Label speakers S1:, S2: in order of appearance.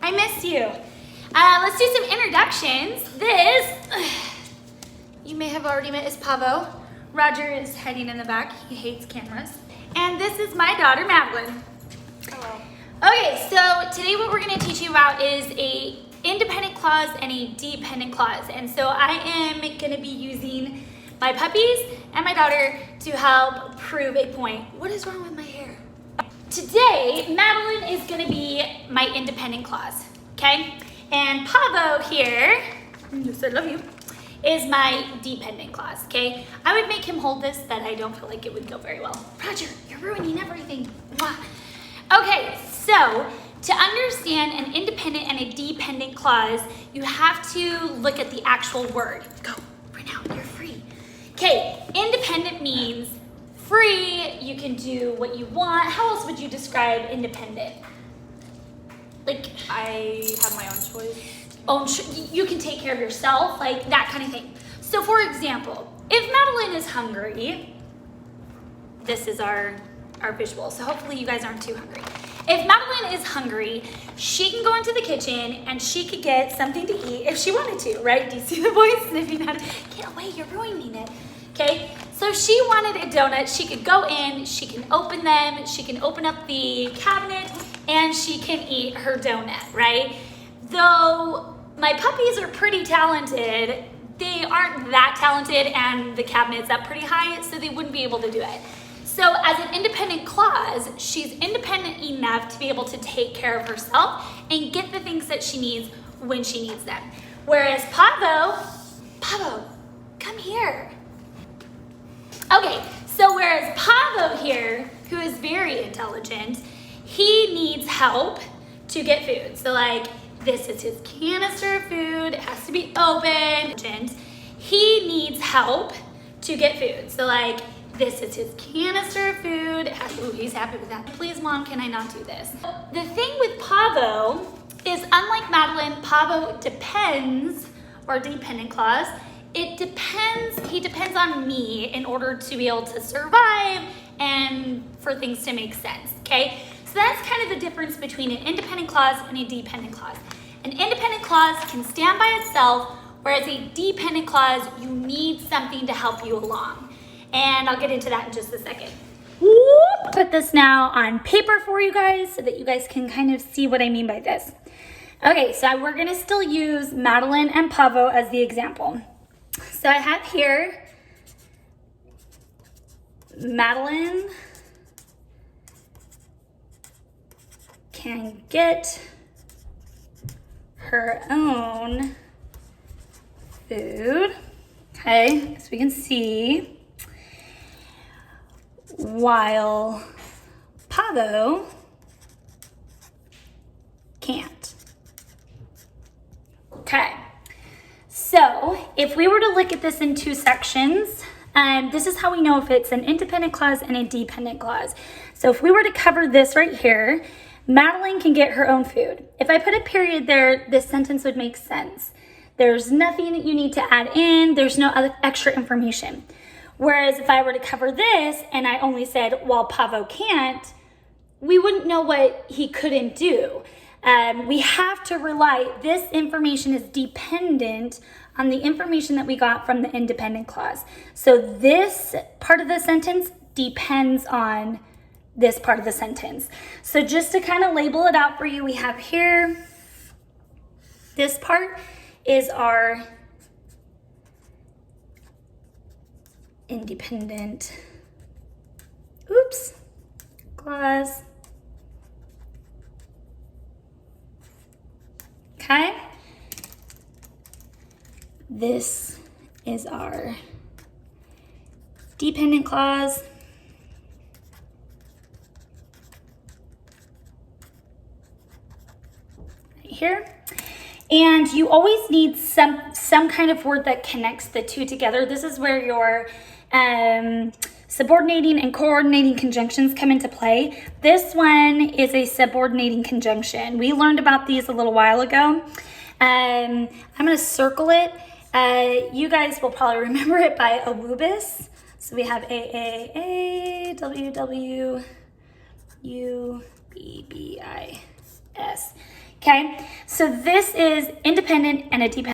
S1: I missed you. Let's do some introductions. This, you may have already met, is Pavo. Roger is hiding in the back. He hates cameras. And this is my daughter, Madeline.
S2: Hello.
S1: Okay, so today what we're going to teach you about is a independent clause and a dependent clause. And so I am going to be using my puppies and my daughter to help prove a point. What is wrong with my hair? Today, Madeline is going to be my independent clause, okay? And Pavo here, yes, I love you, is my dependent clause, okay? I would make him hold this, but I don't feel like it would go very well. Roger, you're ruining everything. Mwah. Okay, so to understand an independent and a dependent clause, you have to look at the actual word. Go, for now, you're free. Okay, independent means free, you can do what you want. How else would you describe independent? Like,
S2: I have my own choice.
S1: You can take care of yourself, like that kind of thing. So for example, if Madeline is hungry, this is our visual, so hopefully you guys aren't too hungry. If Madeline is hungry, she can go into the kitchen and she could get something to eat if she wanted to, right? Do you see the boy sniffing at it? Get away, you're ruining it. Okay, so if she wanted a donut, she could go in, she can open them, she can open up the cabinet, and she can eat her donut, right? Though my puppies are pretty talented, they aren't that talented and the cabinet's up pretty high, so they wouldn't be able to do it. So as an independent clause, she's independent enough to be able to take care of herself and get the things that she needs when she needs them. Whereas Pavo, come here. Okay, so whereas Pavo here, who is very intelligent, he needs help to get food. So like, this is his canister of food, it has to be open. He needs help to get food. So like, this is his canister of food. Ooh, he's happy with that. Please, Mom, can I not do this? The thing with Pavo is, unlike Madeline, Pavo depends, or dependent clause, he depends on me in order to be able to survive and for things to make sense, okay? So that's kind of the difference between an independent clause and a dependent clause. An independent clause can stand by itself, whereas a dependent clause, you need something to help you along. And I'll get into that in just a second. Whoop. Put this now on paper for you guys so that you guys can kind of see what I mean by this. Okay, so we're gonna still use Madeline and Pavo as the example. So I have here Madeline can get her own food. Okay, so we can see, while Pavo can't. Okay. So if we were to look at this in two sections, this is how we know if it's an independent clause and a dependent clause. So if we were to cover this right here, Madeline can get her own food. If I put a period there, this sentence would make sense. There's nothing that you need to add in. There's no other extra information. Whereas if I were to cover this and I only said, while Pavo can't, we wouldn't know what he couldn't do. We have to rely, this information is dependent on the information that we got from the independent clause. So this part of the sentence depends on this part of the sentence. So just to kind of label it out for you, we have here, this part is our independent, clause. Okay, this is our dependent clause. Right here. And you always need some kind of word that connects the two together. This is where your subordinating and coordinating conjunctions come into play. This one is a subordinating conjunction. We learned about these a little while ago. I'm going to circle it. You guys will probably remember it by AWUBIS. So we have A, W, W, U, B, B, I, S. Okay, so this is independent and a dependent.